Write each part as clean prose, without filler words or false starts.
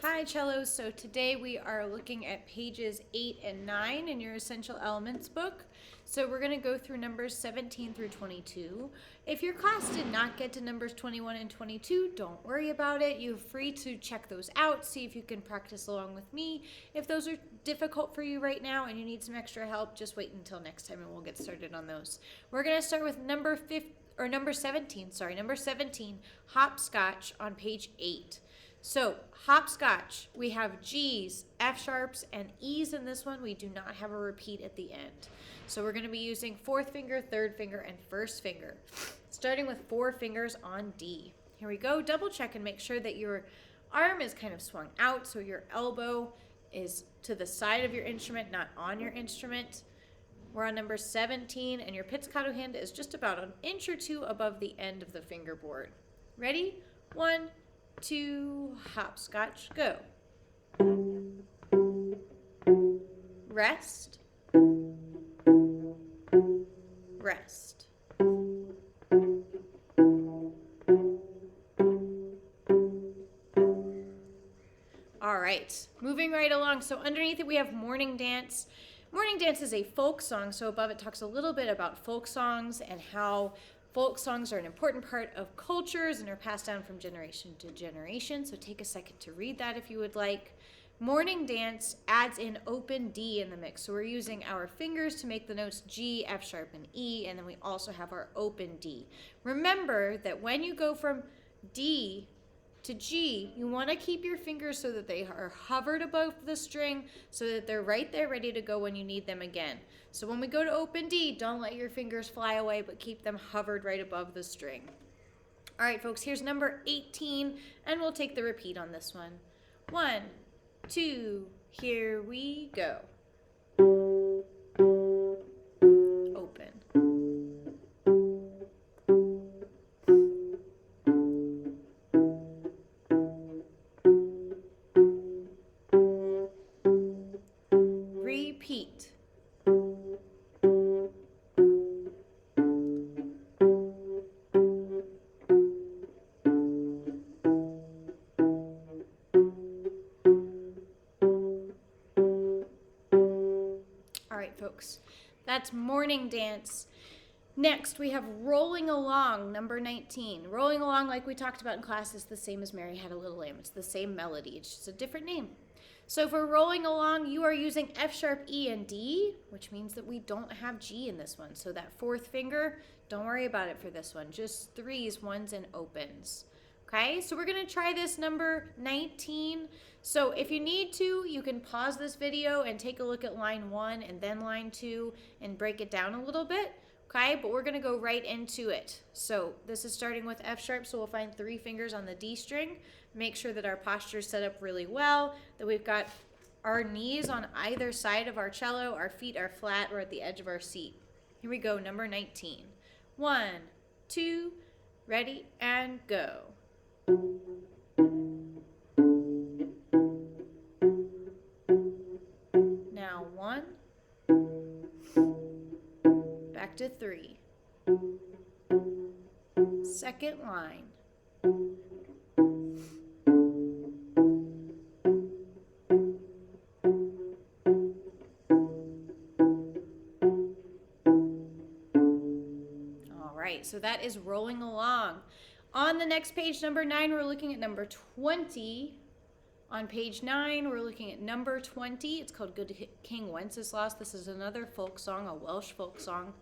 Hi Cellos, so today we are looking at pages 8 and 9 in your Essential Elements book. So we're going to go through numbers 17 through 22. If your class did not get to numbers 21 and 22, don't worry about it. You're free to check those out, see if you can practice along with me. If those are difficult for you right now and you need some extra help, just wait until next time and we'll get started on those. We're going to start with number 17, hopscotch on page 8. So, hopscotch, we have G's, F sharps, and E's in this one. We do not have a repeat at the end. So we're going to be using fourth finger, third finger, and first finger. Starting with 4 fingers on D. Here we go. Double check and make sure that your arm is kind of swung out so your elbow is to the side of your instrument, not on your instrument. We're on number 17, and your pizzicato hand is just about an inch or two above the end of the fingerboard. Ready? 1, 2, hopscotch, go. Rest. Rest. All right, moving right along. So underneath it we have Morning Dance. Morning Dance is a folk song, so above it talks a little bit about folk songs and how folk songs are an important part of cultures and are passed down from generation to generation, so take a second to read that if you would like. Morning Dance adds in open D in the mix, so we're using our fingers to make the notes G, F sharp, and E, and then we also have our open D. Remember that when you go from D to G, you want to keep your fingers so that they are hovered above the string so that they're right there ready to go when you need them again. So when we go to open D, don't let your fingers fly away, but keep them hovered right above the string. All right, folks, here's number 18, and we'll take the repeat on this one. 1, 2, here we go. Open. Repeat. All right, folks, that's Morning Dance. Next, we have Rolling Along, number 19. Rolling Along, like we talked about in class, is the same as Mary Had a Little Lamb. It's the same melody. It's just a different name. So for Rolling Along, you are using F sharp, E, and D, which means that we don't have G in this one. So that fourth finger, don't worry about it for this one. Just 3s, 1s, and opens. Okay, so we're going to try this number 19. So if you need to, you can pause this video and take a look at line 1 and then line 2 and break it down a little bit. Okay, but we're going to go right into it. So this is starting with F sharp, so we'll find 3 fingers on the D string. Make sure that our posture is set up really well, that we've got our knees on either side of our cello, our feet are flat or at the edge of our seat. Here we go, number 19. 1, 2, ready, and go. Now 1, back to 3. Second line. All right, so that is Rolling Along. On the next page, number 9, we're looking at number 20. On page 9, we're looking at number 20. It's called Good King Wenceslas. This is another folk song, a Welsh folk song.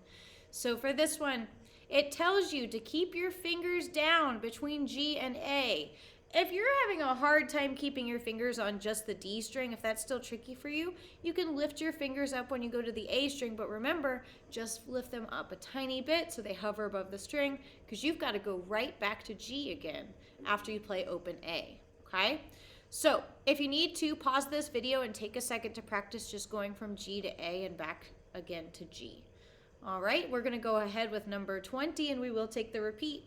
So for this one, it tells you to keep your fingers down between G and A. If you're having a hard time keeping your fingers on just the D string, if that's still tricky for you, you can lift your fingers up when you go to the A string, but remember, just lift them up a tiny bit so they hover above the string, because you've got to go right back to G again after you play open A, okay? So if you need to, pause this video and take a second to practice just going from G to A and back again to G. All right, we're going to go ahead with number 20 and we will take the repeat.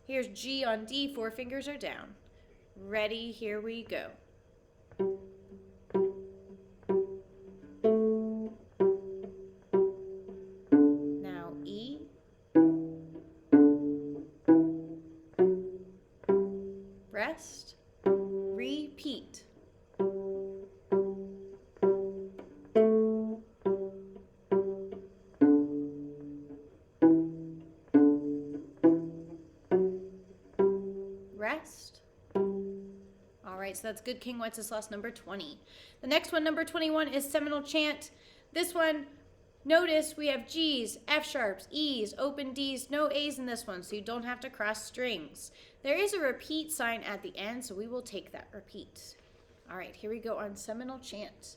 Here's G on D, 4 fingers are down. Ready, here we go. Now E, rest, repeat. right, so that's Good King Wenceslas, number 20. The next one, number 21, is Seminole Chant. This one, notice we have G's, F sharps, E's, open D's, no A's in this one, so you don't have to cross strings. There is a repeat sign at the end, so we will take that repeat. All right, here we go on Seminole Chant.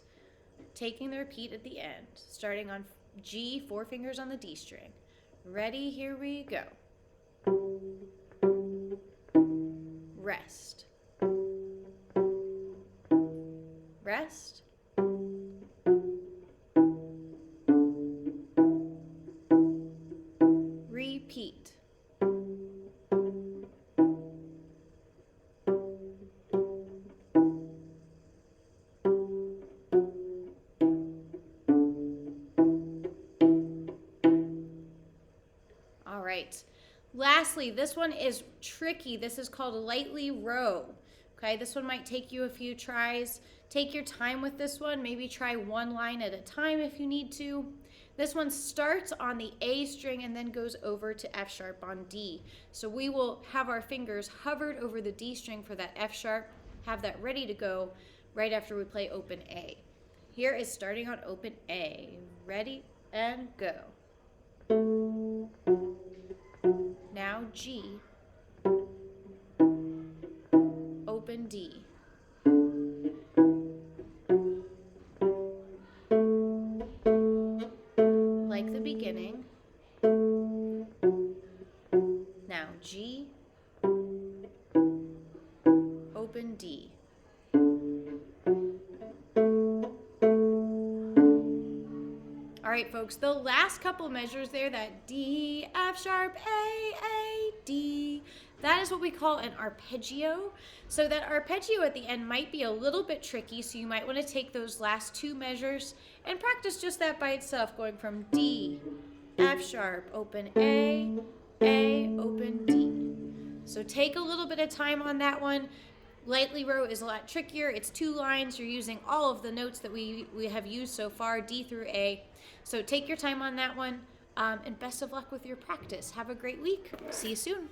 Taking the repeat at the end, starting on G, 4 fingers on the D string. Ready, here we go. Rest. Rest. Repeat. All right. Lastly, this one is tricky. This is called lightly row. Okay, this one might take you a few tries. Take your time with this one. Maybe try one line at a time if you need to. This one starts on the A string and then goes over to F sharp on D. So we will have our fingers hovered over the D string for that F sharp, have that ready to go right after we play open A. Here is starting on open A. Ready and go. Now G, open D. Like the beginning. Now G, open D. All right, folks, the last couple measures there, that D, F sharp, A, D, that is what we call an arpeggio. So that arpeggio at the end might be a little bit tricky, so you might want to take those last 2 measures and practice just that by itself, going from D, F sharp, open A, open D. So take a little bit of time on that one. Lightly row is a lot trickier. It's 2 lines. You're using all of the notes that we have used so far, D through A. So take your time on that one, and best of luck with your practice. Have a great week. See you soon.